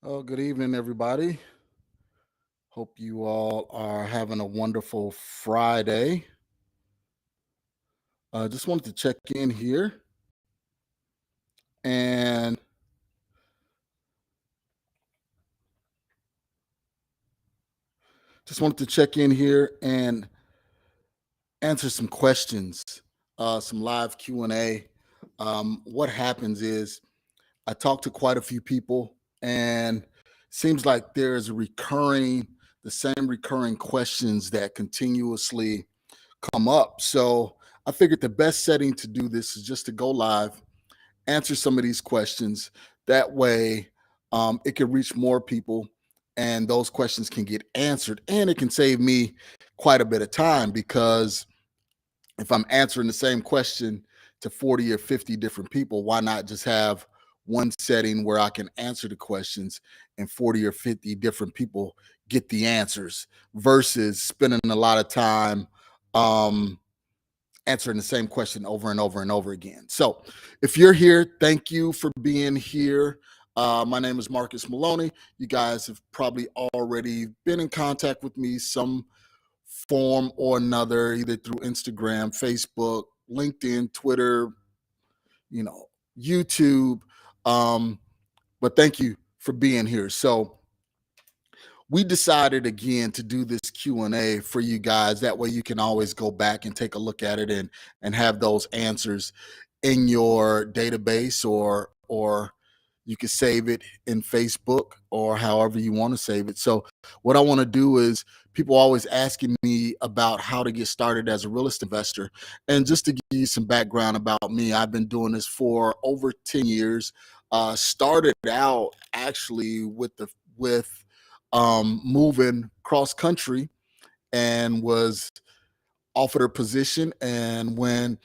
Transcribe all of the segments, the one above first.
Oh, good evening, everybody. Hope you all are having a wonderful Friday. Just wanted to check in here and answer some questions, some live Q&A. What happens is I talk to quite a few people, and seems like there's the same recurring questions that continuously come up. So I figured the best setting to do this is just to go live, answer some of these questions. That way, it can reach more people, and those questions can get answered, and it can save me quite a bit of time because if I'm answering the same question to 40 or 50 different people, why not just have one setting where I can answer the questions and 40 or 50 different people get the answers versus spending a lot of time um, answering the same question over and over and over again. So if you're here, thank you for being here. My name is Marcus Maloney. You guys have probably already been in contact with me some form or another, either through Instagram, Facebook, LinkedIn, Twitter, YouTube. Um, but thank you for being here. So we decided again to do this Q&A for you guys. That way you can always go back and take a look at it and have those answers in your database, or you can save it in Facebook or however you want to save it. So what I want to do is, people always asking me about how to get started as a real estate investor. And just to give you some background about me, I've been doing this for over 10 years. Started out actually with moving cross country, and was offered a position. And when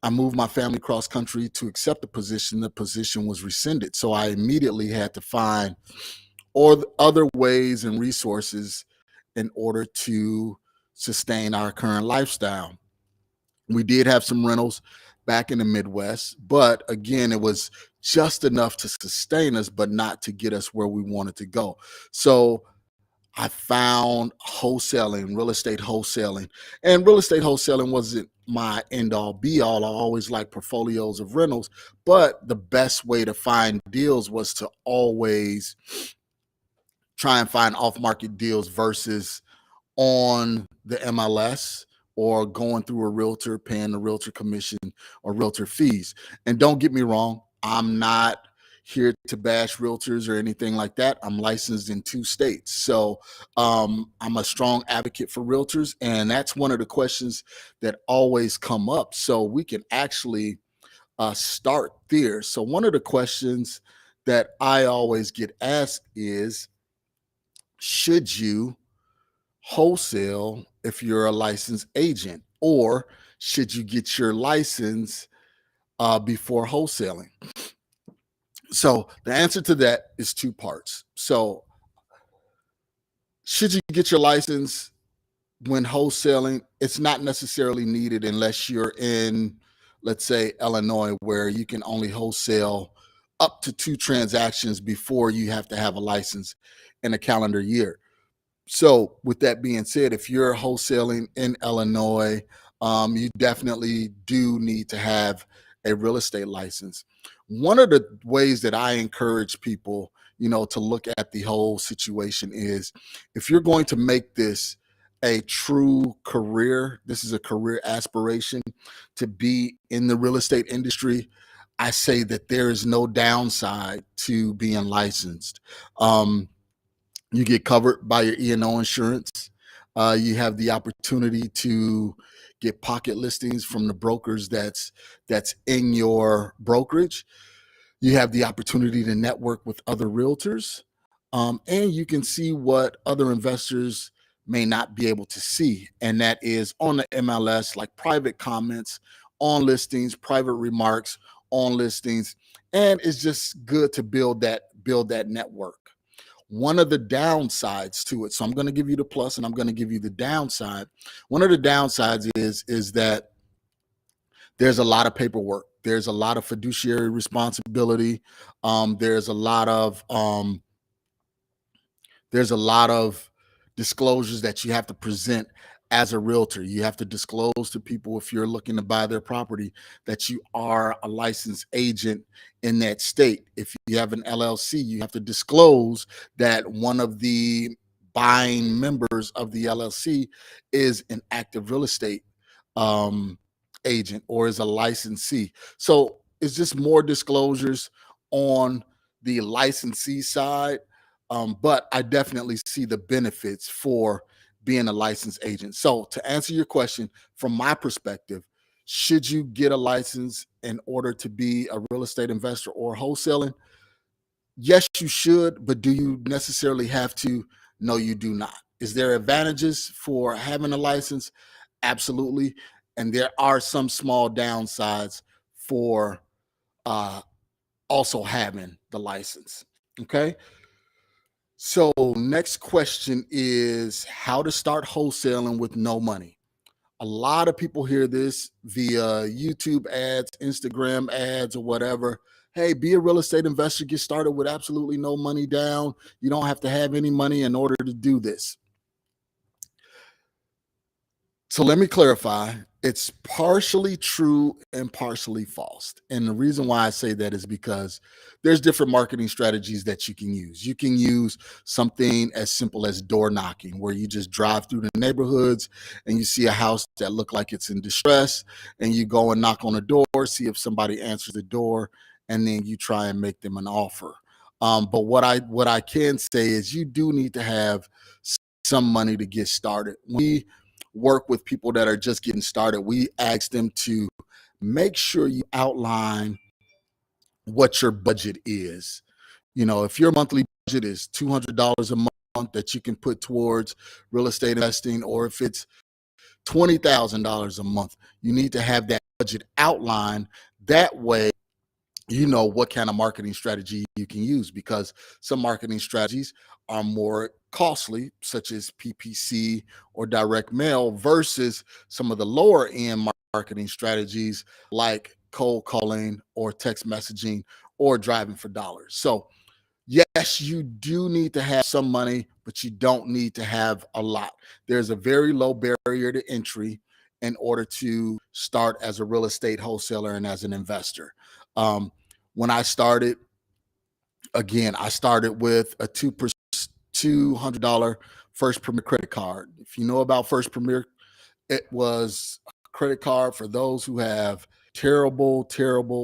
I moved my family cross country to accept the position was rescinded. So I immediately had to find other ways and resources in order to sustain our current lifestyle. We did have some rentals back in the Midwest, but again, it was just enough to sustain us, but not to get us where we wanted to go. So I found wholesaling, real estate wholesaling. And real estate wholesaling wasn't my end all be all. I always liked portfolios of rentals, but the best way to find deals was to always try and find off market deals versus on the MLS, or going through a realtor, paying the realtor commission or realtor fees. And don't get me wrong, I'm not here to bash realtors or anything like that. I'm licensed in 2 states. So I'm a strong advocate for realtors. And that's one of the questions that always come up. So we can actually start there. So one of the questions that I always get asked is, should you wholesale if you're a licensed agent, or should you get your license before wholesaling? So the answer to that is 2 parts. So should you get your license when wholesaling? It's not necessarily needed unless you're in, let's say, Illinois, where you can only wholesale up to 2 transactions before you have to have a license in a calendar year. So with that being said, if you're wholesaling in Illinois, you definitely do need to have a real estate license. One of the ways that I encourage people, to look at the whole situation is, if you're going to make this a true career, this is a career aspiration to be in the real estate industry, I say that there is no downside to being licensed. You get covered by your E&O insurance. You have the opportunity to get pocket listings from the brokers that's in your brokerage. You have the opportunity to network with other realtors, and you can see what other investors may not be able to see, and that is on the MLS, like private comments on listings, private remarks on listings, and it's just good to build that network. One of the downsides to it, so I'm going to give you the plus and I'm going to give you the downside. One of the downsides is that there's a lot of paperwork. There's a lot of fiduciary responsibility. There's a lot of there's a lot of disclosures that you have to present as a realtor. You have to disclose to people, if you're looking to buy their property, that you are a licensed agent in that state. If you have an LLC, you have to disclose that one of the buying members of the LLC is an active real estate um, agent or is a licensee. So it's just more disclosures on the licensee side. But I definitely see the benefits for being a licensed agent. So to answer your question, from my perspective, should you get a license in order to be a real estate investor or wholesaling? Yes, you should, but do you necessarily have to? No, you do not. Is there advantages for having a license? Absolutely. And there are some small downsides for uh, also having the license. Okay. So, next question is how to start wholesaling with no money. A lot of people hear this via YouTube ads, Instagram ads, or whatever. Hey, be a real estate investor, get started with absolutely no money down. You don't have to have any money in order to do this. So let me clarify. It's partially true and partially false. And the reason why I say that is because there's different marketing strategies that you can use. You can use something as simple as door knocking, where you just drive through the neighborhoods and you see a house that look like it's in distress, and you go and knock on the door, see if somebody answers the door, and then you try and make them an offer. But what I can say is you do need to have some money to get started. We work with people that are just getting started. We ask them to make sure you outline what your budget is. You know, if your monthly budget is $200 a month that you can put towards real estate investing, or if it's $20,000 a month, you need to have that budget outlined. That way, you know what kind of marketing strategy you can use, because some marketing strategies are more costly, such as PPC or direct mail, versus some of the lower end marketing strategies like cold calling or text messaging or driving for dollars. So yes, you do need to have some money, but you don't need to have a lot. There's a very low barrier to entry in order to start as a real estate wholesaler and as an investor. Um, when I started, again, I started with a $200 First Premier credit card. If you know about First Premier, it was a credit card for those who have terrible,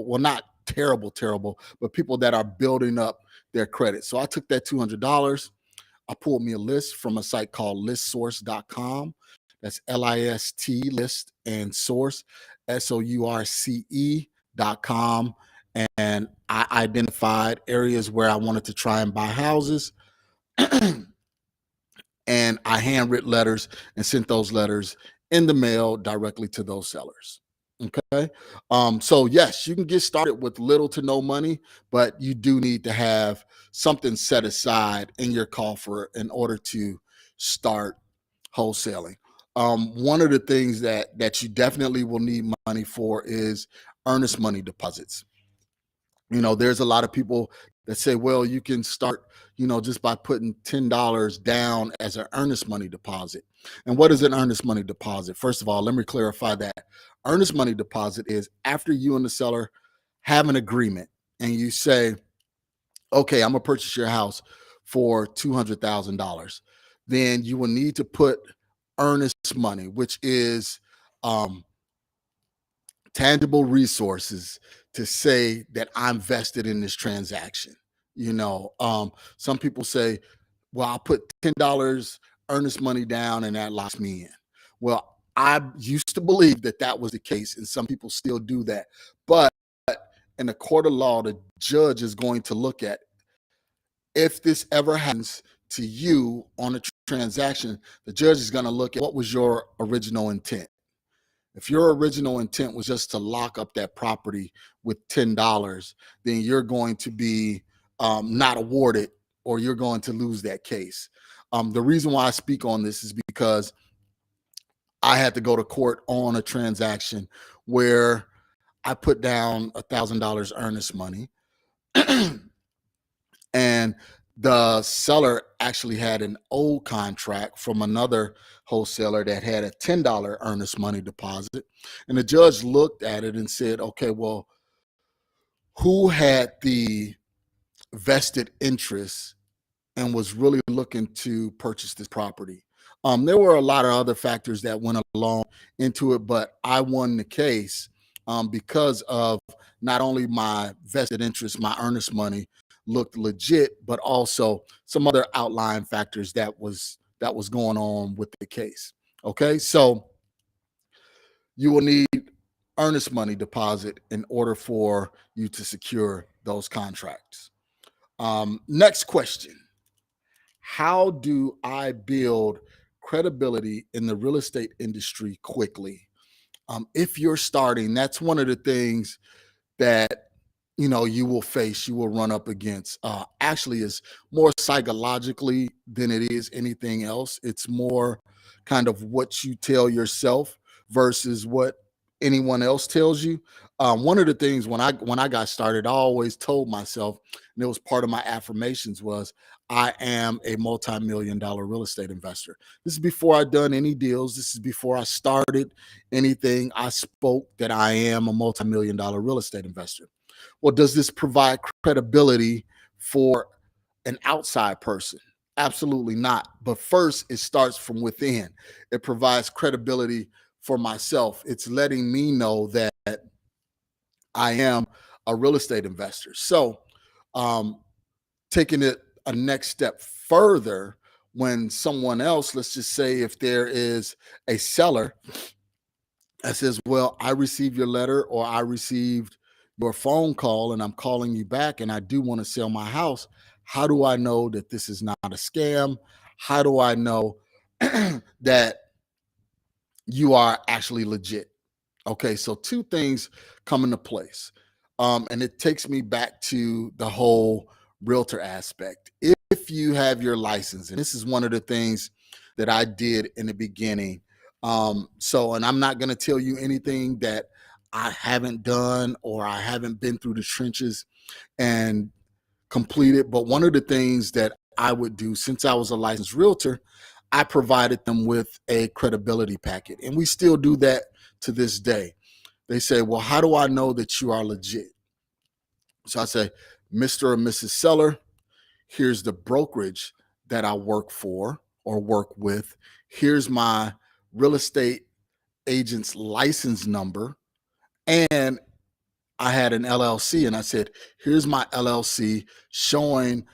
well, not terrible, but people that are building up their credit. So I took that $200. I pulled me a list from a site called listsource.com. That's LIST, list, and source, SOURCE.com. And I identified areas where I wanted to try and buy houses. And I handwritten letters and sent those letters in the mail directly to those sellers. Okay. So yes, you can get started with little to no money, but you do need to have something set aside in your coffer in order to start wholesaling. One of the things that you definitely will need money for is earnest money deposits. You know, there's a lot of people that say, well, you can start, you know, just by putting $10 down as an earnest money deposit. And what is an earnest money deposit? First of all, let me clarify that. Earnest money deposit is after you and the seller have an agreement and you say, okay, I'm gonna purchase your house for $200,000. Then you will need to put earnest money, which is tangible resources, to say that I'm vested in this transaction. You know, some people say, well, I'll put $10 earnest money down and that locks me in. Well, I used to believe that that was the case, and some people still do that. But in a court of law, the judge is going to look at, if this ever happens to you on a transaction, the judge is going to look at what was your original intent. If your original intent was just to lock up that property with $10, then you're going to be not awarded, or you're going to lose that case. The reason why I speak on this is because I had to go to court on a transaction where I put down $1,000 earnest money, and The seller actually had an old contract from another wholesaler that had a $10 earnest money deposit. And the judge looked at it and said, okay, well, who had the vested interest and was really looking to purchase this property? There were a lot of other factors that went along into it, but I won the case because of not only my vested interest, my earnest money looked legit, but also some other outlying factors that was going on with the case. Okay, so you will need earnest money deposit in order for you to secure those contracts. Next question. How do I build credibility in the real estate industry quickly? If you're starting, that's one of the things that you will face, you will run up against. Actually, is more psychologically than it is anything else. It's more kind of what you tell yourself versus what anyone else tells you. One of the things when I got started, I always told myself, and it was part of my affirmations, was I am a multi-million dollar real estate investor. This is before I done any deals. This is before I started anything. I spoke that I am a multi-million dollar real estate investor. Well, does this provide credibility for an outside person? Absolutely not. But first, it starts from within. It provides credibility for myself. It's letting me know that I am a real estate investor. So, um, taking it a next step further, when someone else, let's just say if there is a seller that says, well, I received your letter or I received your phone call and I'm calling you back and I do want to sell my house. How do I know that this is not a scam? How do I know that you are actually legit? Okay, so two things come into place. And it takes me back to the whole realtor aspect. If you have your license, and this is one of the things that I did in the beginning. And I'm not going to tell you anything that I haven't done or I haven't been through the trenches and completed. But one of the things that I would do since I was a licensed realtor, I provided them with a credibility packet. And we still do that to this day. They say, well, how do I know that you are legit? So I say, Mr. or Mrs. Seller, here's the brokerage that I work for or work with. Here's my real estate agent's license number. And I had an LLC and I said, here's my LLC showing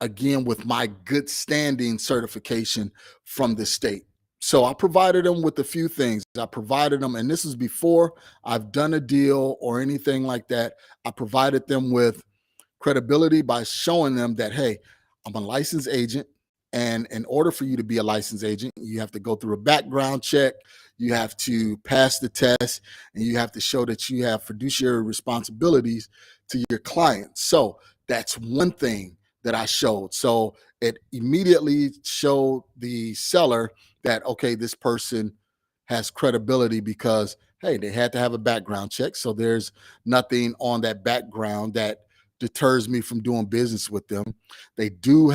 again with my good standing certification from the state. So I provided them with a few things. I provided them, and this is before I've done a deal or anything like that. I provided them with credibility by showing them that, hey, I'm a licensed agent. And in order for you to be a licensed agent, you have to go through a background check. You have to pass the test and you have to show that you have fiduciary responsibilities to your clients. So that's one thing that I showed. So it immediately showed the seller that, okay, this person has credibility because, hey, they had to have a background check. So there's nothing on that background that deters me from doing business with them. They do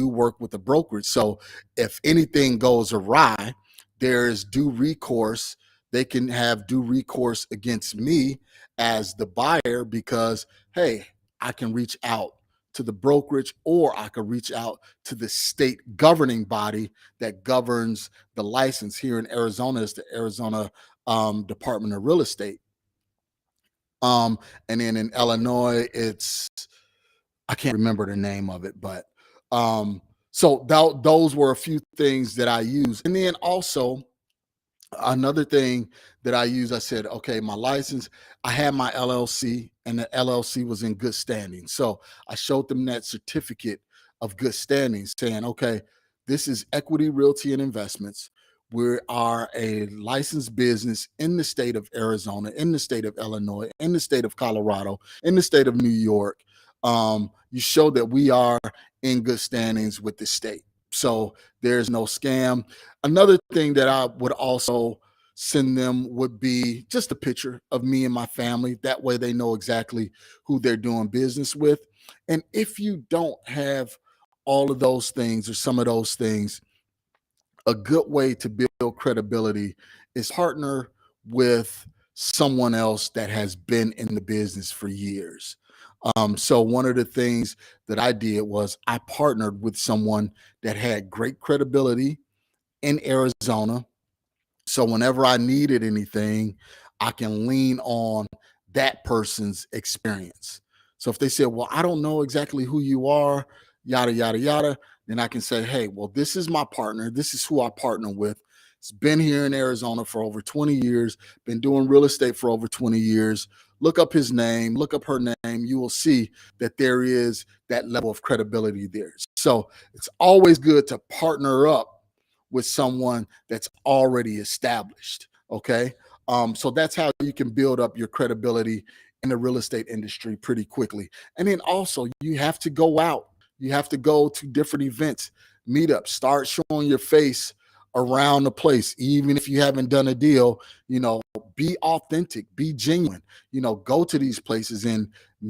work with a brokerage. So if anything goes awry, there is due recourse. They can have due recourse against me as the buyer because, hey, I can reach out to the brokerage or I could reach out to the state governing body that governs the license. Here in Arizona is the Arizona Department of Real Estate. Um, and then in Illinois, I can't remember the name of it, but those were a few things that I used. And then also another thing that I used, I said, okay, my license, I had my LLC and the LLC was in good standing. So I showed them that certificate of good standing saying, okay, this is Equity Realty and Investments. We are a licensed business in the state of Arizona, in the state of Illinois, in the state of Colorado, in the state of New York. You show that we are in good standings with the state. So there's no scam. Another thing that I would also send them would be just a picture of me and my family. That way they know exactly who they're doing business with. And if you don't have all of those things, or some of those things, a good way to build credibility is partner with someone else that has been in the business for years. So one of the things that I did was I partnered with someone that had great credibility in Arizona. So whenever I needed anything, I can lean on that person's experience. So if they said, well, I don't know exactly who you are, yada, yada, yada, then I can say, hey, well, this is my partner. This is who I partner with. It's been here in Arizona for over 20 years, been doing real estate for over 20 years. Look up his name, look up her name. You will see that there is that level of credibility there. So it's always good to partner up with someone that's already established. Okay. So that's how you can build up your credibility in the real estate industry pretty quickly. And then also, you have to go out, you have to go to different events, meetups, start showing your face around the place. Even if you haven't done a deal, be authentic, be genuine, go to these places and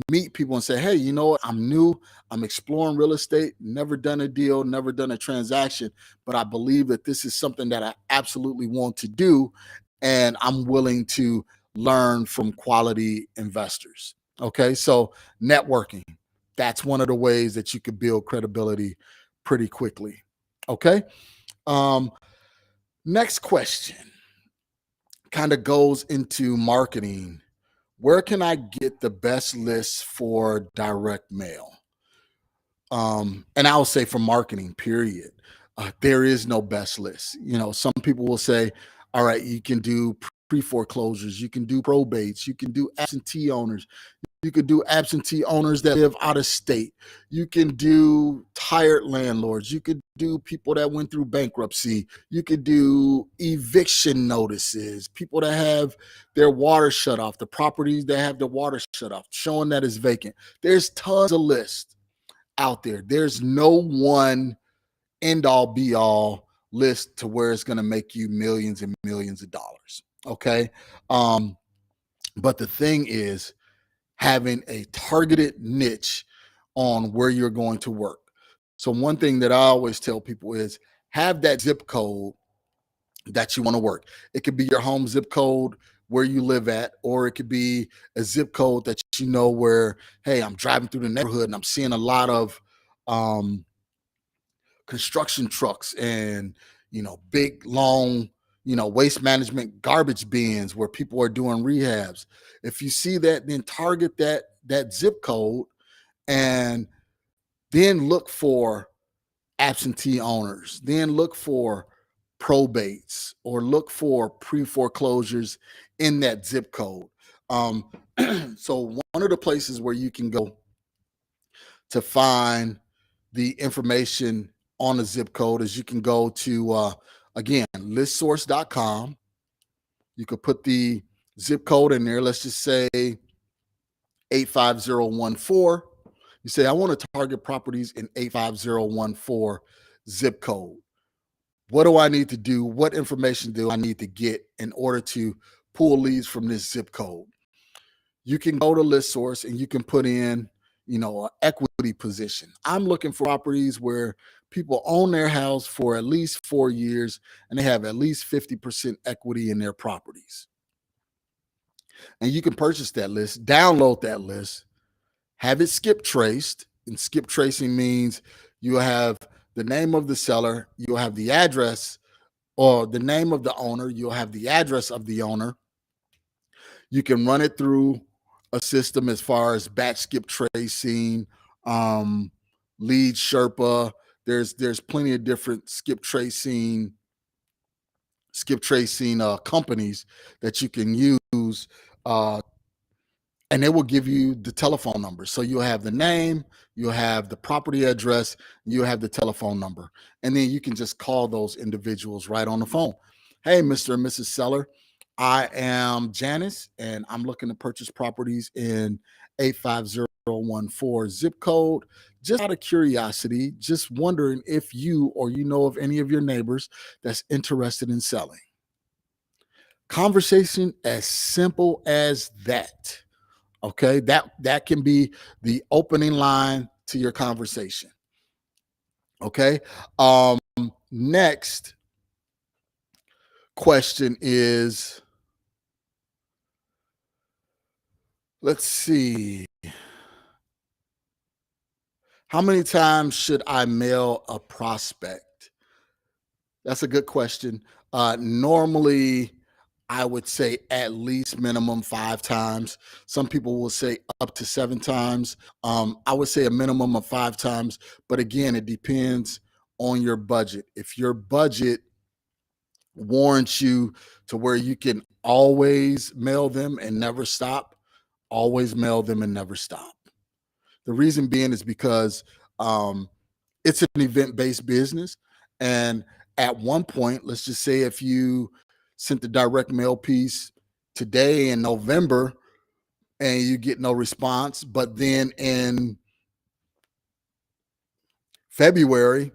meet people and say, hey, you know what? I'm new. I'm exploring real estate, never done a deal, never done a transaction, but I believe that this is something that I absolutely want to do. And I'm willing to learn from quality investors. Okay. So networking, that's one of the ways that you could build credibility pretty quickly. Okay. Um, Next question kind of goes into marketing. Where can I get the best lists for direct mail? And I'll say for marketing, period. There is no best list. Some people will say, all right, you can do pre-foreclosures, you can do probates, you can do absentee owners, you could do absentee owners that live out of state, you can do tired landlords, you could do people that went through bankruptcy, you could do eviction notices, people that have their water shut off, the properties that have the water shut off, showing that it's vacant. There's tons of lists out there. There's no one end all be all list to where it's going to make you millions and millions of dollars. Okay. But the thing is having a targeted niche on where you're going to work. So one thing that I always tell people is have that zip code that you want to work. It could be your home zip code where you live at, or it could be a zip code that where, hey, I'm driving through the neighborhood and I'm seeing a lot of construction trucks and big long waste management garbage bins where people are doing rehabs. If you see that, then target that zip code and then look for absentee owners, then look for probates, or look for pre-foreclosures in that zip code. So one of the places where you can go to find the information on a zip code is you can go to, again, listsource.com. You could put the zip code in there. Let's just say 85014. You say, I want to target properties in 85014 zip code. What do I need to do? What information do I need to get in order to pull leads from this zip code? You can go to list source and you can put in, an equity position. I'm looking for properties where people own their house for at least 4 years and they have at least 50% equity in their properties. And you can purchase that list, download that list, have it skip traced. And skip tracing means you have the name of the seller, you'll have the address, or the name of the owner, you'll have the address of the owner. You can run it through a system as far as batch skip tracing, lead Sherpa. There's plenty of different skip tracing companies that you can use, and they will give you the telephone number. So you'll have the name, you'll have the property address, you'll have the telephone number, and then you can just call those individuals right on the phone. Hey, Mr. and Mrs. Seller, I am Janice, and I'm looking to purchase properties in 85014 zip code. Just out of curiosity, just wondering if you or you know of any of your neighbors that's interested in selling. Conversation as simple as that. Okay, that can be the opening line to your conversation. Okay. Next question is, let's see. How many times should I mail a prospect? That's a good question. Normally, I would say at least minimum 5 times. Some people will say up to 7 times. I would say a minimum of 5 times. But again, it depends on your budget. If your budget warrants you to where you can always mail them and never stop, always mail them and never stop. The reason being is because um, it's an event-based business. And at one point, let's just say if you sent the direct mail piece today in November and you get no response, but then in February,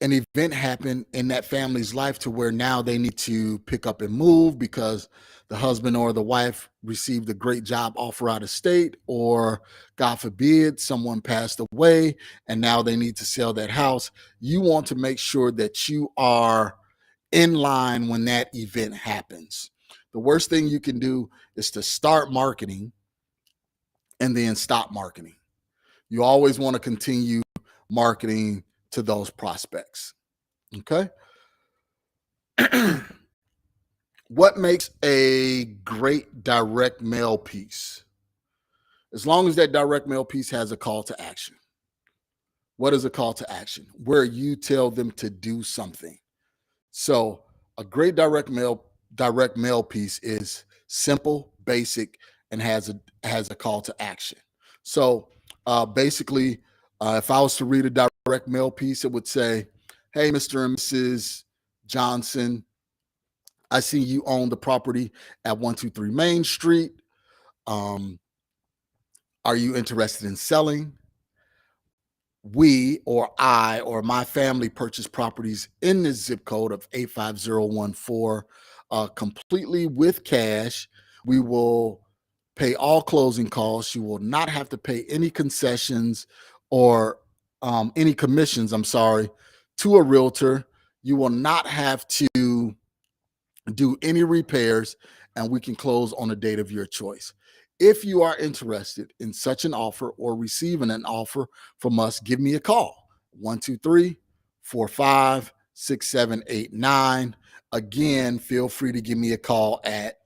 an event happened in that family's life to where now they need to pick up and move because the husband or the wife received a great job offer out of state, or God forbid, someone passed away and now they need to sell that house. You want to make sure that you are in line when that event happens. The worst thing you can do is to start marketing and then stop marketing. You always want to continue marketing to those prospects. Okay. What makes a great direct mail piece? As long as that direct mail piece has a call to action. What is a call to action? Where you tell them to do something. So a great direct mail piece is simple, basic, and has a call to action. So basically, if I was to read a direct mail piece, it would say, "Hey, Mr. and Mrs. Johnson, I see you own the property at 123 Main Street. Um, are you interested in selling? We or I or my family purchase properties in this zip code of 85014 completely with cash. We will pay all closing costs. You will not have to pay any concessions or any commissions, I'm sorry, to a realtor. You will not have to do any repairs, and we can close on a date of your choice. If you are interested in such an offer or receiving an offer from us, give me a call 123-45-6789. Again, feel free to give me a call at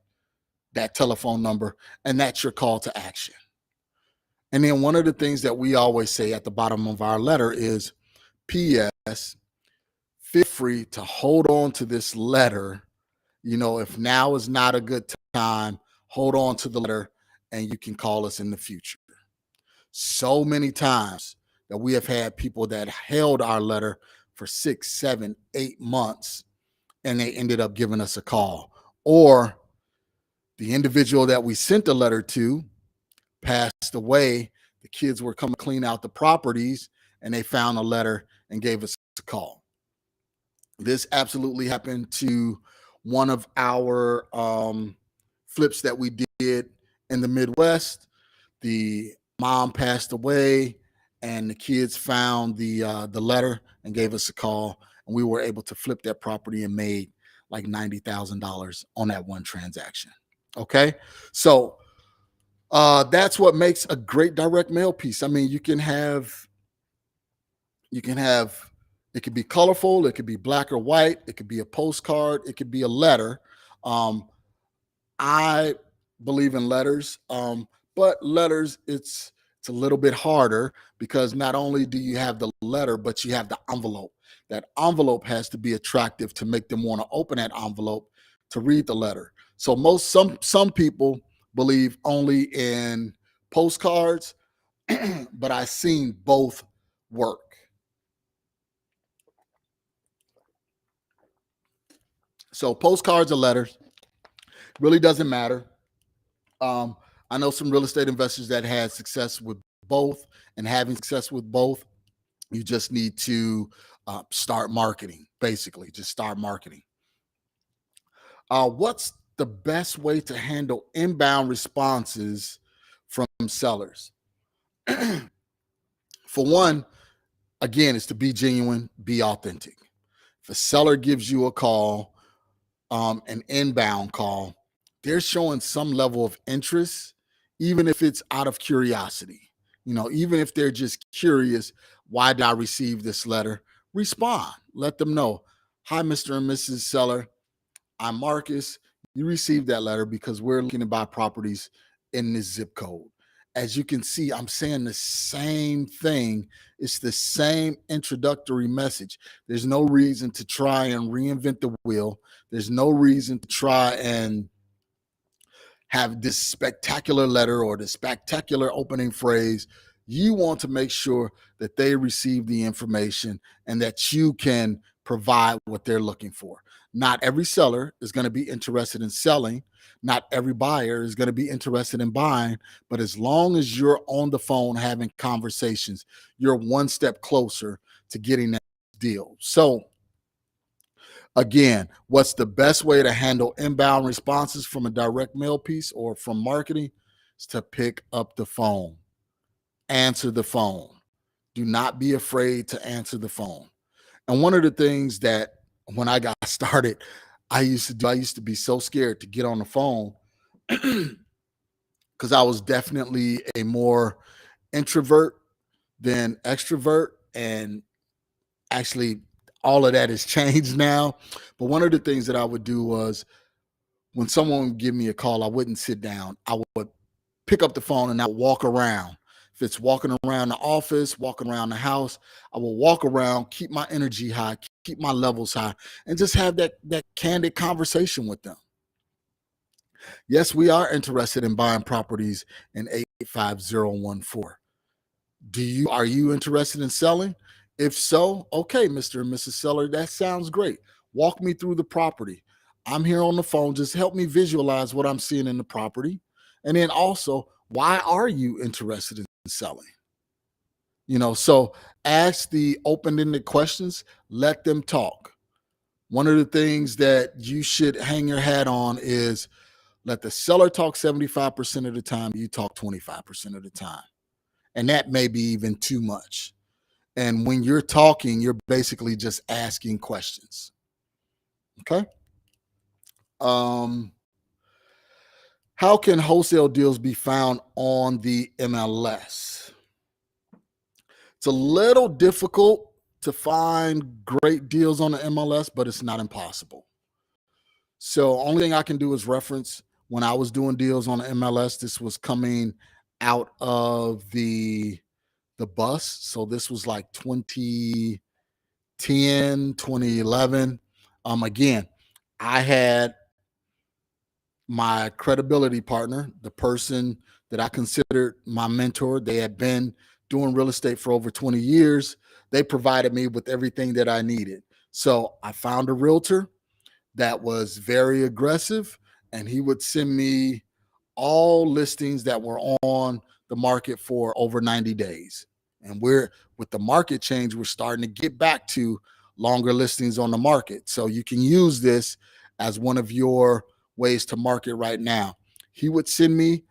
that telephone number, and that's your call to action. And then one of the things that we always say at the bottom of our letter is, P.S. Feel free to hold on to this letter. If now is not a good time, hold on to the letter and you can call us in the future. So many times that we have had people that held our letter for 6, 7, 8 months and they ended up giving us a call. Or the individual that we sent the letter to passed away. The kids were coming to clean out the properties and they found a letter and gave us a call. This absolutely happened to one of our flips that we did in the Midwest. The mom passed away, and the kids found the letter and gave us a call, and we were able to flip that property and made like $90,000 on that one transaction. Okay, so that's what makes a great direct mail piece. I mean, you can have it could be colorful, it could be black or white, it could be a postcard, it could be a letter. I believe in letters, but letters, it's a little bit harder because not only do you have the letter, but you have the envelope. That envelope has to be attractive to make them want to open that envelope to read the letter. So some people believe only in postcards, but I've seen both work. So postcards or letters really doesn't matter. Um, I know some real estate investors that had success with both, and having success with both, you just need to start marketing. Basically, just start marketing. What's the best way to handle inbound responses from sellers? For one, again, is to be genuine, be authentic. If a seller gives you a call, an inbound call, they're showing some level of interest, even if it's out of curiosity. Even if they're just curious, why did I receive this letter? Respond. Let them know, hi, Mr. and Mrs. Seller. I'm Marcus. You received that letter because we're looking to buy properties in this zip code. As you can see, I'm saying the same thing. It's the same introductory message. There's no reason to try and reinvent the wheel. There's no reason to try and have this spectacular letter or this spectacular opening phrase. You want to make sure that they receive the information and that you can provide what they're looking for. Not every seller is going to be interested in selling. Not every buyer is going to be interested in buying. But as long as you're on the phone having conversations, you're one step closer to getting that deal. So, again, what's the best way to handle inbound responses from a direct mail piece or from marketing? Is to pick up the phone, answer the phone. Do not be afraid to answer the phone. And one of the things that when I got started, I used to be so scared to get on the phone because I was definitely a more introvert than extrovert. And actually, all of that has changed now. But one of the things that I would do was when someone would give me a call, I wouldn't sit down. I would pick up the phone and I would walk around. If it's walking around the office, walking around the house, I will walk around, keep my energy high, keep my levels high, and just have that candid conversation with them. Yes, we are interested in buying properties in 85014. Are you interested in selling? If so, okay, Mr. and Mrs. Seller, that sounds great. Walk me through the property. I'm here on the phone. Just help me visualize what I'm seeing in the property. And then also, why are you interested in selling? So ask the open-ended questions, let them talk. One of the things that you should hang your hat on is let the seller talk 75% of the time, you talk 25% of the time. And that may be even too much. And when you're talking, you're basically just asking questions. Okay. How can wholesale deals be found on the MLS? It's a little difficult to find great deals on the MLS, but it's not impossible. So only thing I can do is reference when I was doing deals on the MLS. This was coming out of the bus. So this was like 2010, 2011. Again, I had my credibility partner, the person that I considered my mentor. They had been doing real estate for over 20 years. They provided me with everything that I needed. So I found a realtor that was very aggressive, and he would send me all listings that were on the market for over 90 days. And with the market change, we're starting to get back to longer listings on the market. So you can use this as one of your ways to market right now. He would send me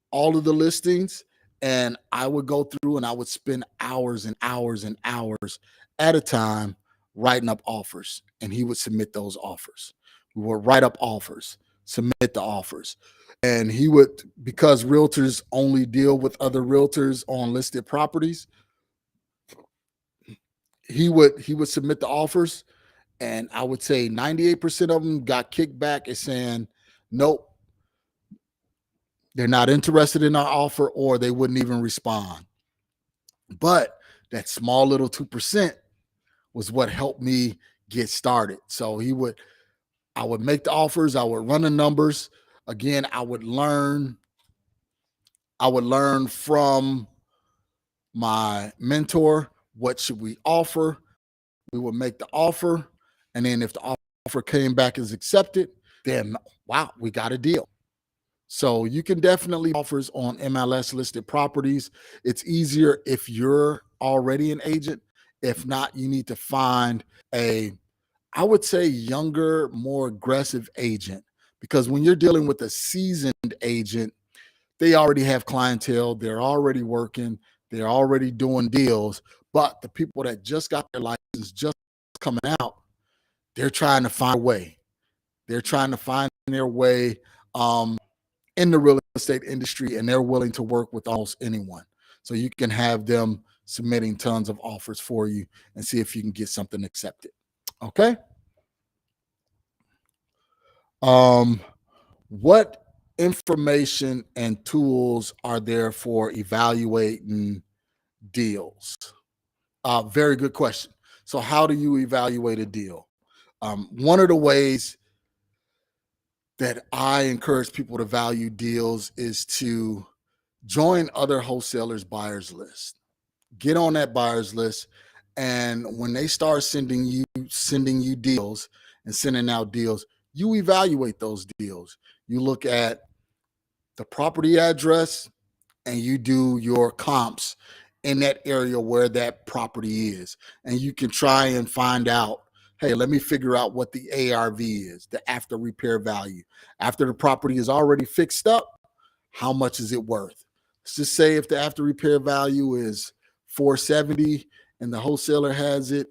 all of the listings, and I would go through and I would spend hours and hours and hours at a time writing up offers, and he would submit those offers. We would write up offers, submit the offers. And he would, because realtors only deal with other realtors on listed properties, he would submit the offers, and I would say 98% of them got kicked back as saying, nope, they're not interested in our offer, or they wouldn't even respond. But that small little 2% was what helped me get started. So I would make the offers, I would run the numbers. Again, I would learn from my mentor, what should we offer? We would make the offer. And then if the offer came back as accepted, then wow, we got a deal. So you can definitely offers on MLS listed properties. It's easier if you're already an agent. If not, you need to find I would say, younger, more aggressive agent, because when you're dealing with a seasoned agent, they already have clientele, they're already working, they're already doing deals. But the people that just got their license, just coming out, they're trying to find a way. They're trying to find their way in the real estate industry, and they're willing to work with almost anyone. So you can have them submitting tons of offers for you and see if you can get something accepted. Okay. What information and tools are there for evaluating deals? Very good question. So how do you evaluate a deal? One of the ways that I encourage people to value deals is to join other wholesalers' buyers list. Get on that buyers list, and when they start sending you deals and sending out deals, you evaluate those deals. You look at the property address and you do your comps in that area where that property is, and you can try and find out, hey, let me figure out what the ARV is, the after repair value. After the property is already fixed up, how much is it worth? Let's just say if the after repair value is 470 and the wholesaler has it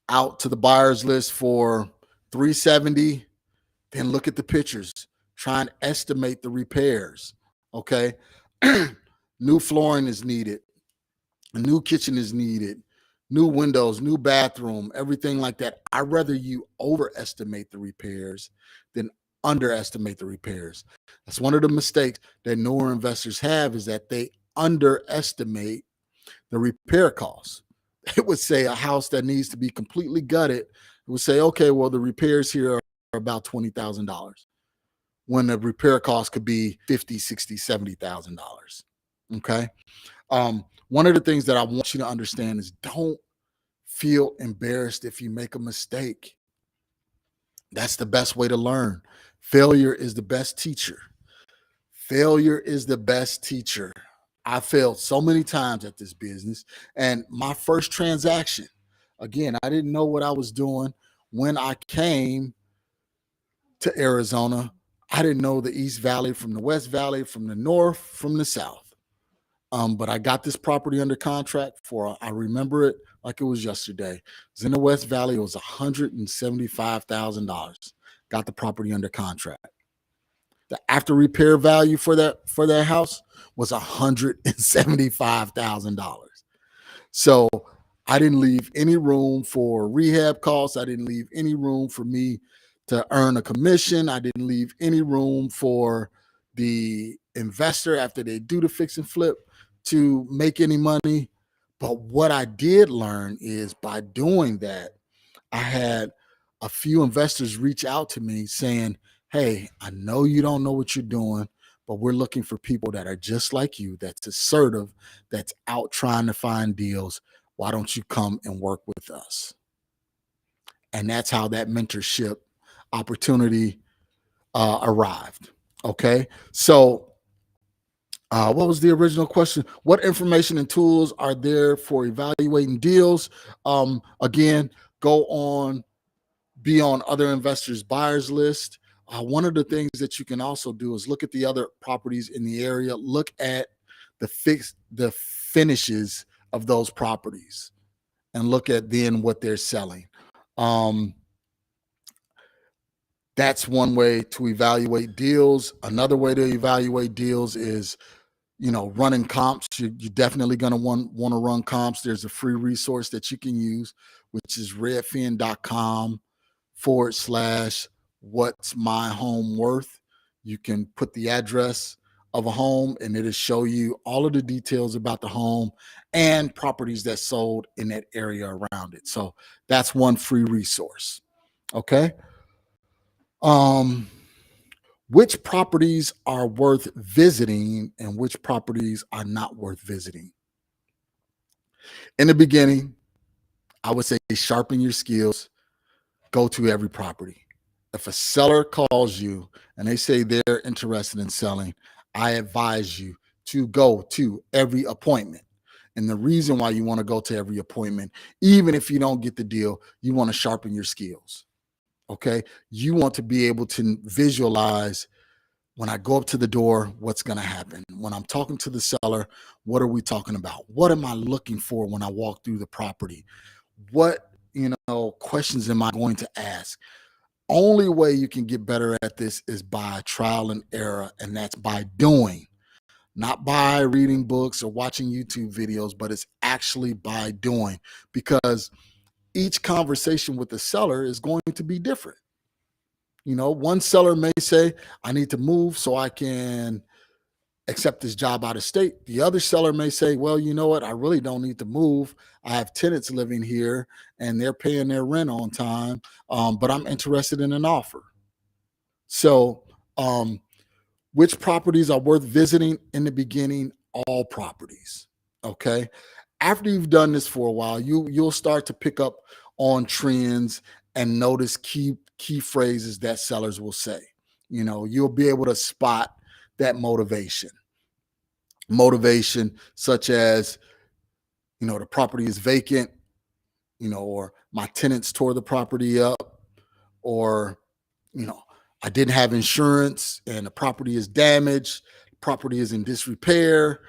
out to the buyer's list for 370, then look at the pictures. Try and estimate the repairs. Okay. New flooring is needed. A new kitchen is needed. New windows, new bathroom, everything like that. I'd rather you overestimate the repairs than underestimate the repairs. That's one of the mistakes that newer investors have, is that they underestimate the repair costs. It would say a house that needs to be completely gutted, it would say, okay, well, the repairs here are about $20,000, when the repair cost could be $50,000, $60,000, $70,000. Okay. One of the things that I want you to understand is, don't feel embarrassed if you make a mistake. That's the best way to learn. Failure is the best teacher. Failure is the best teacher. I failed so many times at this business. And my first transaction, again, I didn't know what I was doing. When I came to Arizona, I didn't know the East Valley from the West Valley, from the North, from the South. But I got this property under contract for, I remember it like it was yesterday. It was in the West Valley. It was $175,000. Got the property under contract. The after repair value for that house was $175,000. So I didn't leave any room for rehab costs. I didn't leave any room for me to earn a commission. I didn't leave any room for the investor, after they do the fix and flip, to make any money. But what I did learn is, by doing that, I had a few investors reach out to me saying, hey, I know you don't know what you're doing, but we're looking for people that are just like you, that's assertive, that's out trying to find deals. Why don't you come and work with us? And that's how that mentorship opportunity arrived. Okay. So what was the original question? What information and tools are there for evaluating deals? Again, be on other investors' buyers list. One of the things that you can also do is look at the other properties in the area. Look at the finishes of those properties, and look at then what they're selling. That's one way to evaluate deals. Another way to evaluate deals is, running comps. You're definitely going to want to run comps. There's a free resource that you can use, which is redfin.com/what's my home worth. You can put the address of a home, and it'll show you all of the details about the home and properties that sold in that area around it. So that's one free resource. Okay. Which properties are worth visiting and which properties are not worth visiting? In the beginning, I would say sharpen your skills, go to every property. If a seller calls you and they say they're interested in selling, I advise you to go to every appointment. And the reason why you want to go to every appointment, even if you don't get the deal, you want to sharpen your skills. Okay. You want to be able to visualize When I go up to the door, what's going to happen? When I'm talking to the seller, what are we talking about? What am I looking for when I walk through the property? What, questions am I going to ask? Only way you can get better at this is by trial and error, and that's by doing, not by reading books or watching YouTube videos, but it's actually by doing, because each conversation with the seller is going to be different. One seller may say, I need to move so I can accept this job out of state. The other seller may say, well, you know what? I really don't need to move. I have tenants living here and they're paying their rent on time, but I'm interested in an offer. So, which properties are worth visiting in the beginning? All properties. Okay. After you've done this for a while, you'll start to pick up on trends and notice key phrases that sellers will say. You'll be able to spot that motivation such as, the property is vacant, or my tenants tore the property up, or, I didn't have insurance and the property is damaged, property is in disrepair,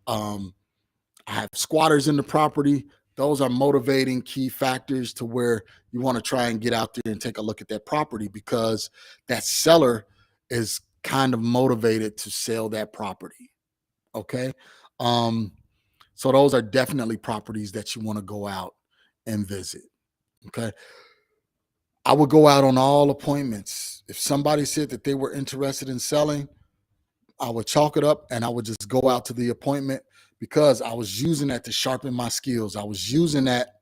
I have squatters in the property. Those are motivating key factors to where you want to try and get out there and take a look at that property, because that seller is kind of motivated to sell that property. Okay. So those are definitely properties that you want to go out and visit. Okay. I would go out on all appointments. If somebody said that they were interested in selling, I would chalk it up and I would just go out to the appointment, because I was using that to sharpen my skills. I was using that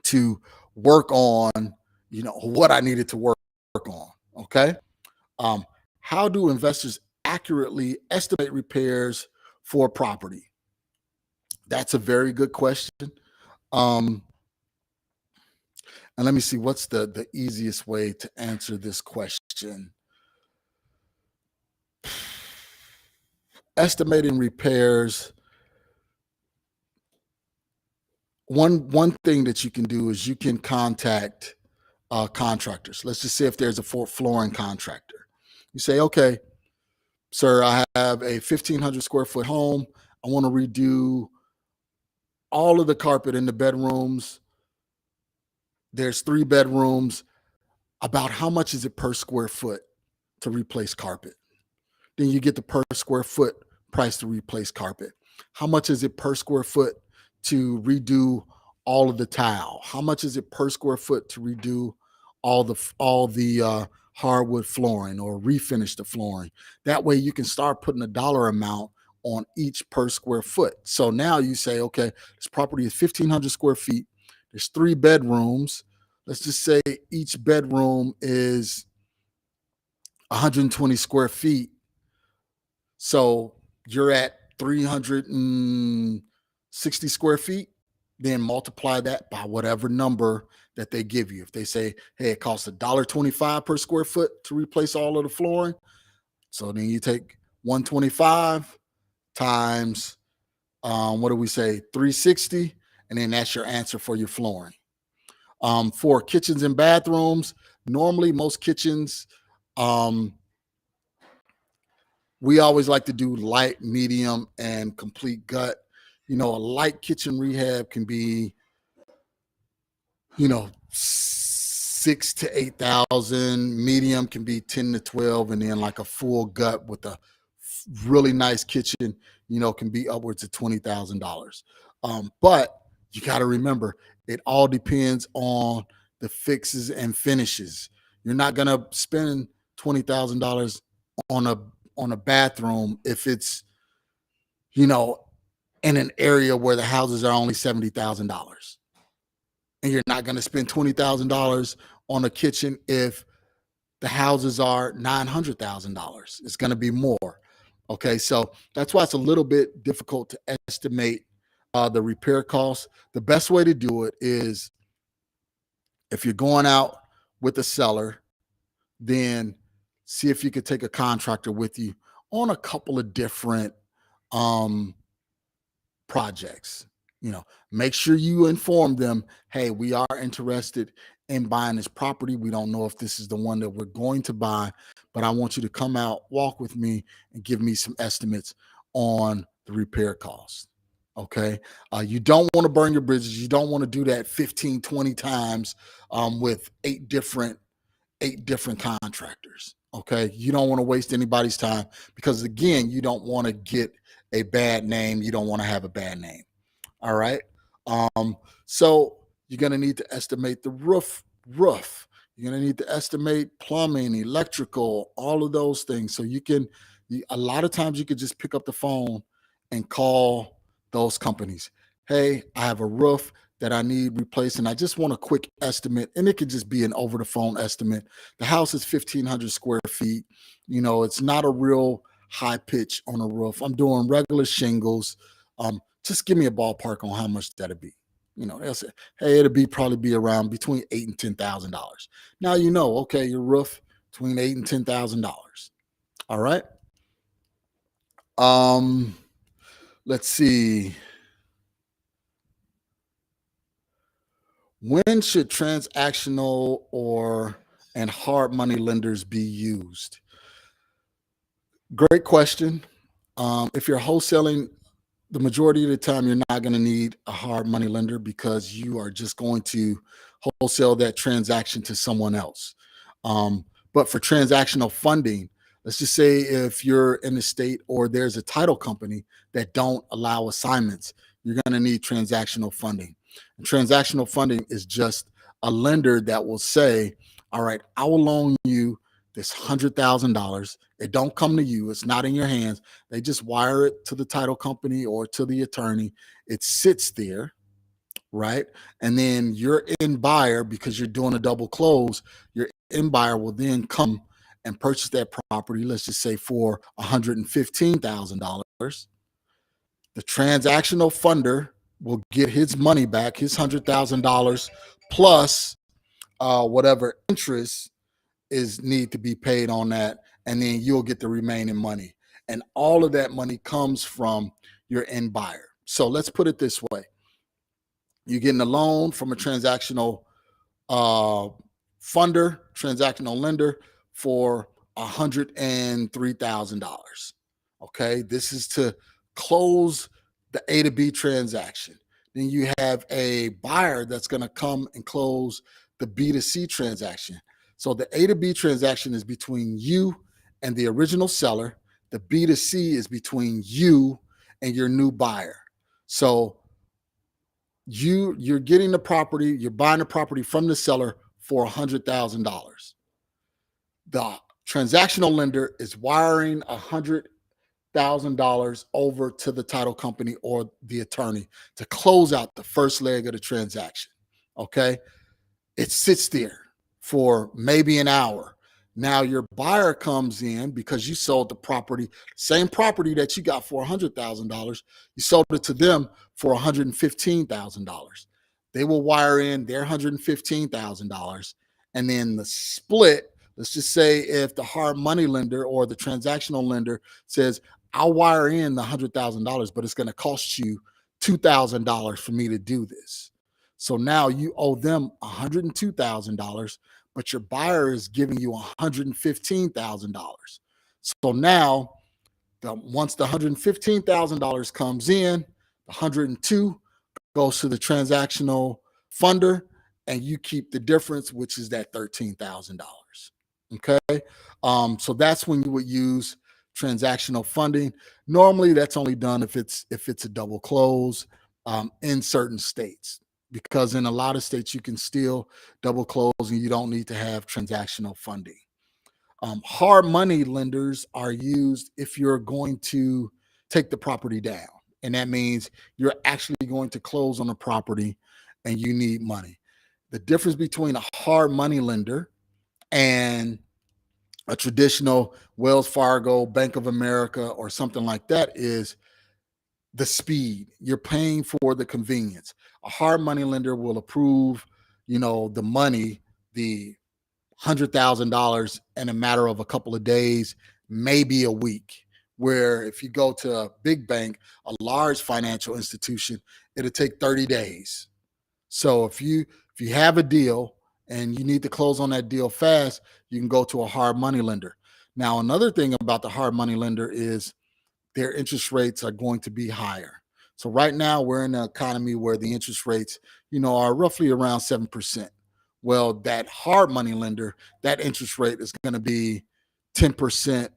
to work on, what I needed to work on. Okay. Um, how do investors accurately estimate repairs for property? That's a very good question. And let me see, what's the easiest way to answer this question? Estimating repairs. One thing that you can do is you can contact contractors. Let's just say if there's a flooring contractor. You say, okay, sir, I have a 1,500 square foot home. I want to redo all of the carpet in the bedrooms. There's 3 bedrooms. About how much is it per square foot to replace carpet? Then you get the per square foot price to replace carpet. How much is it per square foot to redo all of the tile? How much is it per square foot to redo all the hardwood flooring or refinish the flooring? That way you can start putting a dollar amount on each per square foot. So now you say, okay, this property is 1,500 square feet. There's 3 bedrooms. Let's just say each bedroom is 120 square feet. So you're at 360 square feet. Then multiply that by whatever number that they give you. If they say, hey, it costs $1.25 per square foot to replace all of the flooring, so then you take 125 times, what do we say, 360, and then that's your answer for your flooring. For kitchens and bathrooms, normally most kitchens, we always like to do light, medium, and complete gut. A light kitchen rehab can be, 6 to 8,000. Medium can be 10 to 12, and then like a full gut with a really nice kitchen, can be upwards of $20,000. But you got to remember, it all depends on the fixes and finishes. You're not gonna spend $20,000 on a bathroom if it's, in an area where the houses are only $70,000. And you're not going to spend $20,000 on a kitchen if the houses are $900,000. It's going to be more. Okay, so that's why it's a little bit difficult to estimate the repair costs. The best way to do it is, if you're going out with a seller, then see if you could take a contractor with you on a couple of different projects. Make sure you inform them, hey, we are interested in buying this property. We don't know if this is the one that we're going to buy, but I want you to come out, walk with me, and give me some estimates on the repair costs. Okay. You don't want to burn your bridges. You don't want to do that 15, 20 times with eight different contractors. Okay. You don't want to waste anybody's time because, again, you don't want to get a bad name. You don't want to have a bad name. All right. So you're going to need to estimate the roof. You're going to need to estimate plumbing, electrical, all of those things. So a lot of times you could just pick up the phone and call those companies. Hey, I have a roof that I need replaced, and I just want a quick estimate. And it could just be an over the phone estimate. The house is 1,500 square feet. It's not a real high pitch on a roof. I'm doing regular shingles. Just give me a ballpark on how much that'd be. They'll say, hey, probably be around between $8,000 and $10,000. Now okay, your roof between $8,000 and $10,000. All right. Let's see. When should transactional and hard money lenders be used? Great question. If you're wholesaling, the majority of the time, you're not going to need a hard money lender because you are just going to wholesale that transaction to someone else. But for transactional funding, let's just say if you're in a state or there's a title company that don't allow assignments, you're going to need transactional funding. And transactional funding is just a lender that will say, all right, I will loan you this $100,000. It don't come to you. It's not in your hands. They just wire it to the title company or to the attorney. It sits there, right? And then your end buyer, because you're doing a double close, your end buyer will then come and purchase that property, let's just say for $115,000. The transactional funder will get his money back, his $100,000 plus whatever interest need to be paid on that, and then you'll get the remaining money. And all of that money comes from your end buyer. So let's put it this way. You're getting a loan from a transactional transactional lender for $103,000. Okay, this is to close the A to B transaction. Then you have a buyer that's going to come and close the B to C transaction. So the A to B transaction is between you and the original seller. The B to C is between you and your new buyer. So you're getting the property, you're buying the property from the seller for $100,000. The transactional lender is wiring $100,000 over to the title company or the attorney to close out the first leg of the transaction. Okay. It sits there for maybe an hour. Now your buyer comes in because you sold the property, same property that you got for $100,000. You sold it to them for $115,000. They will wire in their $115,000, and then the split. Let's just say if the hard money lender or the transactional lender says, I'll wire in the $100,000, but it's going to cost you $2,000 for me to do this. So now you owe them $102,000, but your buyer is giving you $115,000. So now, once the $115,000 comes in, the $102,000 goes to the transactional funder, and you keep the difference, which is that $13,000. Okay, so that's when you would use transactional funding. Normally, that's only done if it's a double close in certain states, because in a lot of states you can still double close and you don't need to have transactional funding. Hard money lenders are used if you're going to take the property down, and that means you're actually going to close on the property and you need money. The difference between a hard money lender and a traditional Wells Fargo, Bank of America, or something like that is the speed. You're paying for the convenience. A hard money lender will approve, the money, the $100,000 in a matter of a couple of days, maybe a week. Where if you go to a big bank, a large financial institution, it'll take 30 days. So if you have a deal and you need to close on that deal fast, you can go to a hard money lender. Now, another thing about the hard money lender is their interest rates are going to be higher. So right now we're in an economy where the interest rates, are roughly around 7%. Well, that hard money lender, that interest rate is going to be 10%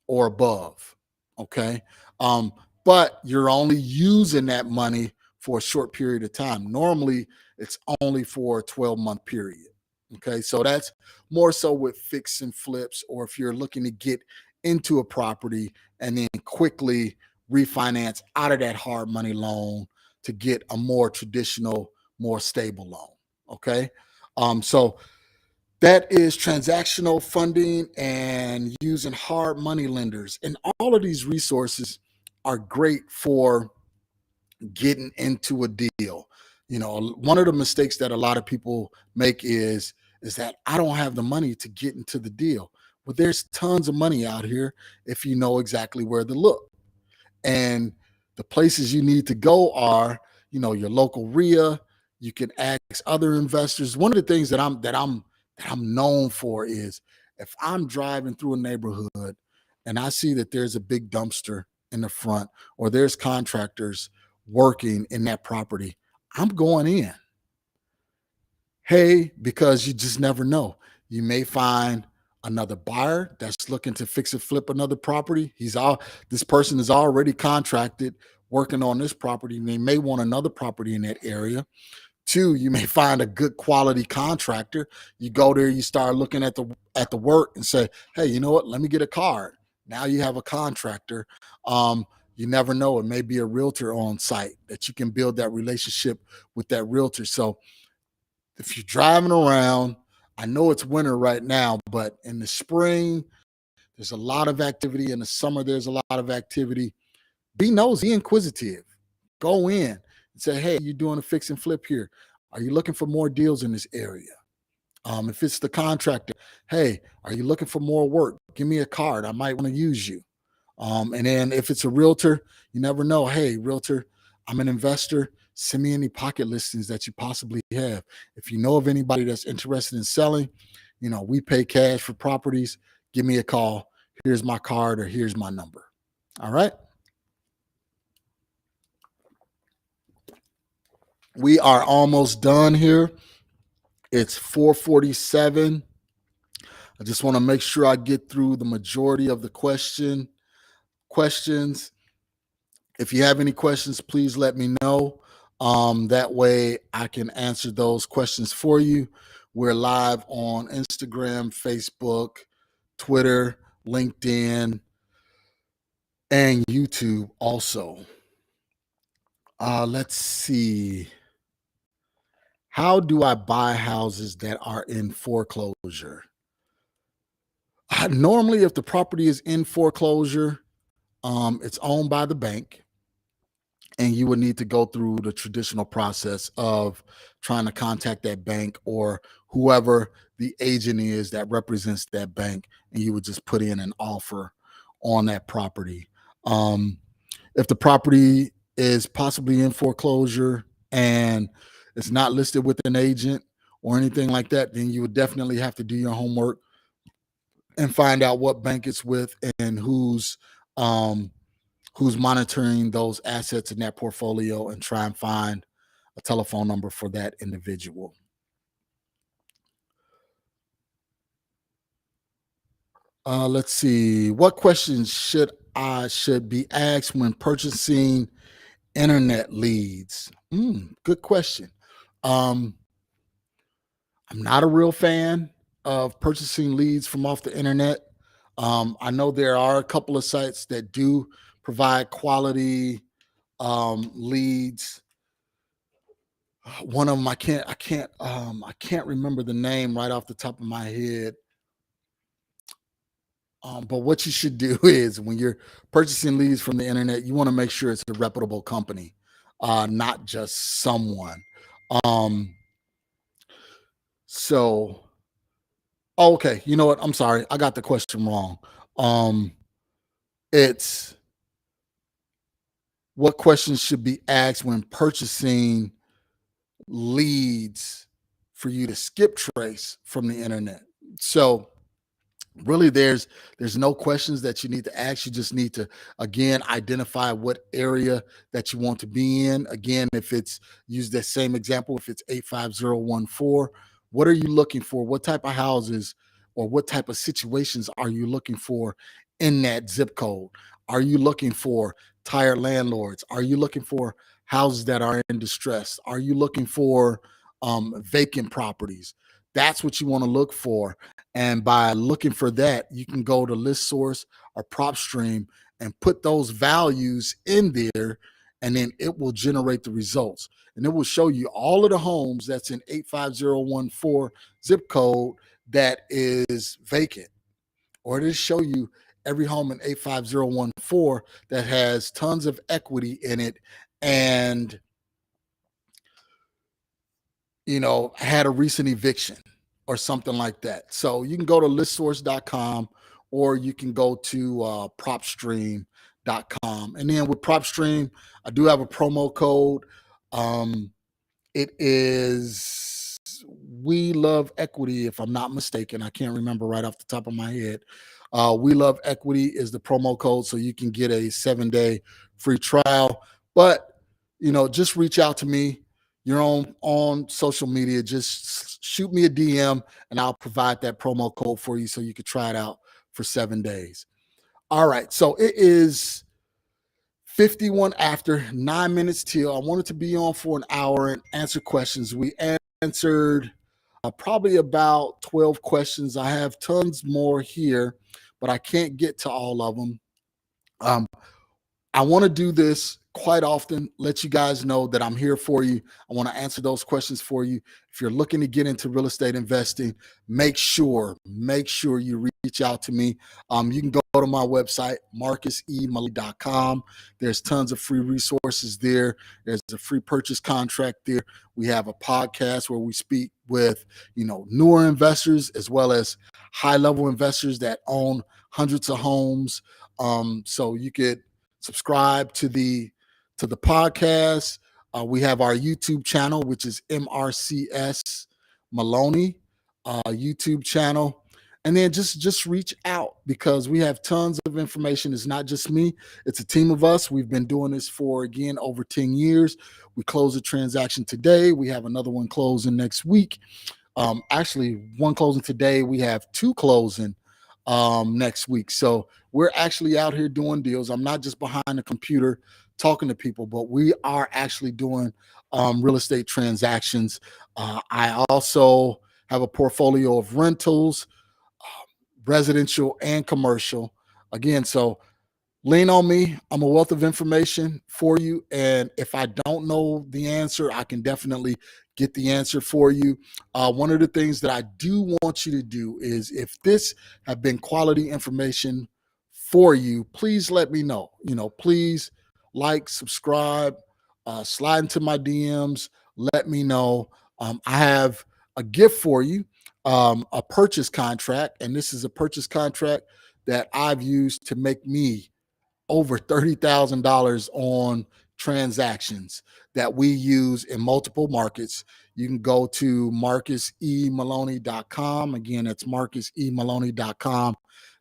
or above. Okay. Um, but you're only using that money for a short period of time. Normally, it's only for a 12-month period. Okay. So that's more so with fix and flips, or if you're looking to get into a property and then quickly refinance out of that hard money loan to get a more traditional, more stable loan. Okay. So that is transactional funding and using hard money lenders. And all of these resources are great for getting into a deal. One of the mistakes that a lot of people make is that I don't have the money to get into the deal. Well, there's tons of money out here if you know exactly where to look. And the places you need to go are, your local RIA. You can ask other investors. One of the things that I'm known for is if I'm driving through a neighborhood and I see that there's a big dumpster in the front, or there's contractors working in that property, I'm going in. Hey, because you just never know. You may find another buyer that's looking to fix and flip another property. This person is already contracted working on this property, and they may want another property in that area. Two, you may find a good quality contractor. You go there, you start looking at the work and say, hey, you know what? Let me get a card. Now you have a contractor. You never know. It may be a realtor on site that you can build that relationship with that realtor. So if you're driving around, I know it's winter right now, but in the spring, there's a lot of activity. In the summer, there's a lot of activity. Be nosy, inquisitive. Go in and say, hey, you're doing a fix and flip here. Are you looking for more deals in this area? If it's the contractor, hey, are you looking for more work? Give me a card. I might want to use you. And then if it's a realtor, you never know. Hey, realtor, I'm an investor. Send me any pocket listings that you possibly have. If you know of anybody that's interested in selling, we pay cash for properties. Give me a call. Here's my card, or here's my number. All right. We are almost done here. It's 4:47. I just want to make sure I get through the majority of the questions. If you have any questions, please let me know. That way I can answer those questions for you. We're live on Instagram, Facebook, Twitter, LinkedIn, and YouTube also. Let's see. How do I buy houses that are in foreclosure? Normally, if the property is in foreclosure, it's owned by the bank, and you would need to go through the traditional process of trying to contact that bank or whoever the agent is that represents that bank, and you would just put in an offer on that property. If the property is possibly in foreclosure and it's not listed with an agent or anything like that, then you would definitely have to do your homework and find out what bank it's with and who's monitoring those assets in that portfolio, and try and find a telephone number for that individual. Let's see. What questions should be asked when purchasing internet leads? Good question. Um, I'm not a real fan of purchasing leads from off the internet. I know there are a couple of sites that do provide quality leads. One of them, I can't remember the name right off the top of my head. But what you should do is, when you're purchasing leads from the internet, you want to make sure it's a reputable company, not just someone. Um, so, okay, you know what? I'm sorry, I got the question wrong. Um, it's what questions should be asked when purchasing leads for you to skip trace from the internet. So, Really, there's no questions that you need to ask. You just need to, again, identify what area that you want to be in. Again, if it's, use that same example, if it's 85014, what are you looking for? What type of houses or what type of situations are you looking for in that zip code? Are you looking for tired landlords? Are you looking for houses that are in distress? Are you looking for vacant properties? That's what you want to look for. And by looking for that, you can go to list source or prop stream and put those values in there, and then it will generate the results. And it will show you all of the homes that's in 85014 zip code that is vacant. Or it'll show you every home in 85014 that has tons of equity in it and, had a recent eviction or something like that. So you can go to listsource.com or you can go to propstream.com. And then with PropStream, I do have a promo code. It is We Love Equity, if I'm not mistaken. I can't remember right off the top of my head. We Love Equity is the promo code, so you can get a 7-day free trial. But just reach out to me. You're on social media. Just shoot me a DM, and I'll provide that promo code for you so you can try it out for 7 days. All right, so it is 51 after, 9 minutes till. I wanted to be on for an hour and answer questions. We answered probably about 12 questions. I have tons more here, but I can't get to all of them. I want to do this quite often, let you guys know that I'm here for you. I want to answer those questions for you. If you're looking to get into real estate investing, make sure you reach out to me. You can go to my website, marcusemaloney.com. There's tons of free resources there. There's a free purchase contract there. We have a podcast where we speak with, newer investors as well as high-level investors that own hundreds of homes. So you could subscribe to the podcast. We have our YouTube channel, which is MRCS Maloney YouTube channel. And then just reach out because we have tons of information. It's not just me. It's a team of us. We've been doing this for, again, over 10 years. We closed a transaction today. We have another one closing next week. Actually, one closing today. We have 2 closing next week. So we're actually out here doing deals. I'm not just behind the computer talking to people, but we are actually doing real estate transactions. I also have a portfolio of rentals, residential and commercial. Again, so lean on me. I'm a wealth of information for you. And if I don't know the answer, I can definitely get the answer for you. One of the things that I do want you to do is, if this have been quality information for you, please let me know. Please like, subscribe, slide into my DMs. Let me know. I have a gift for you, a purchase contract. And this is a purchase contract that I've used to make me over $30,000 on transactions that we use in multiple markets. You can go to marcusemaloney.com. Again, that's marcusemaloney.com.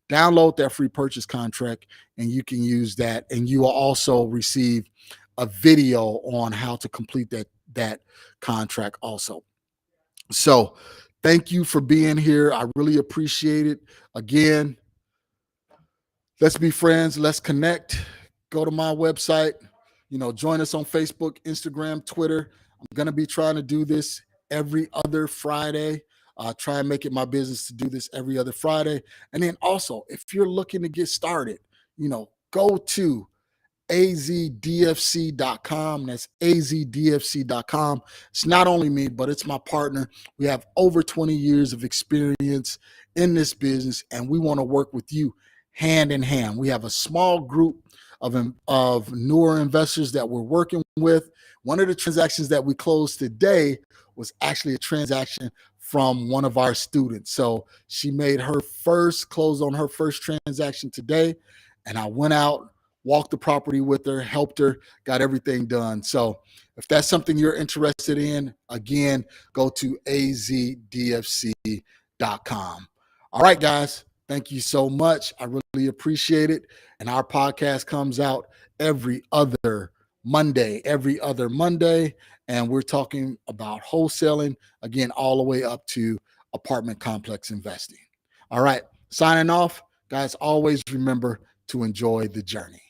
Download that free purchase contract and you can use that. And you will also receive a video on how to complete that contract also. So thank you for being here. I really appreciate it. Again, let's be friends. Let's connect. Go to my website. Join us on Facebook, Instagram, Twitter. I'm going to be trying to do this every other Friday. Try and make it my business to do this every other Friday. And then also, if you're looking to get started, go to azdfc.com. That's azdfc.com. It's not only me, but it's my partner. We have over 20 years of experience in this business, and we want to work with you hand in hand. We have a small group of newer investors that we're working with. One of the transactions that we closed today was actually a transaction from one of our students. So she made her first close on her first transaction today, and I went out, walked the property with her, helped her, got everything done. So if that's something you're interested in, again, go to azdfc.com. All right, guys. Thank you so much. I really appreciate it. And our podcast comes out every other Monday, and we're talking about wholesaling, again, all the way up to apartment complex investing. All right, signing off. Guys, always remember to enjoy the journey.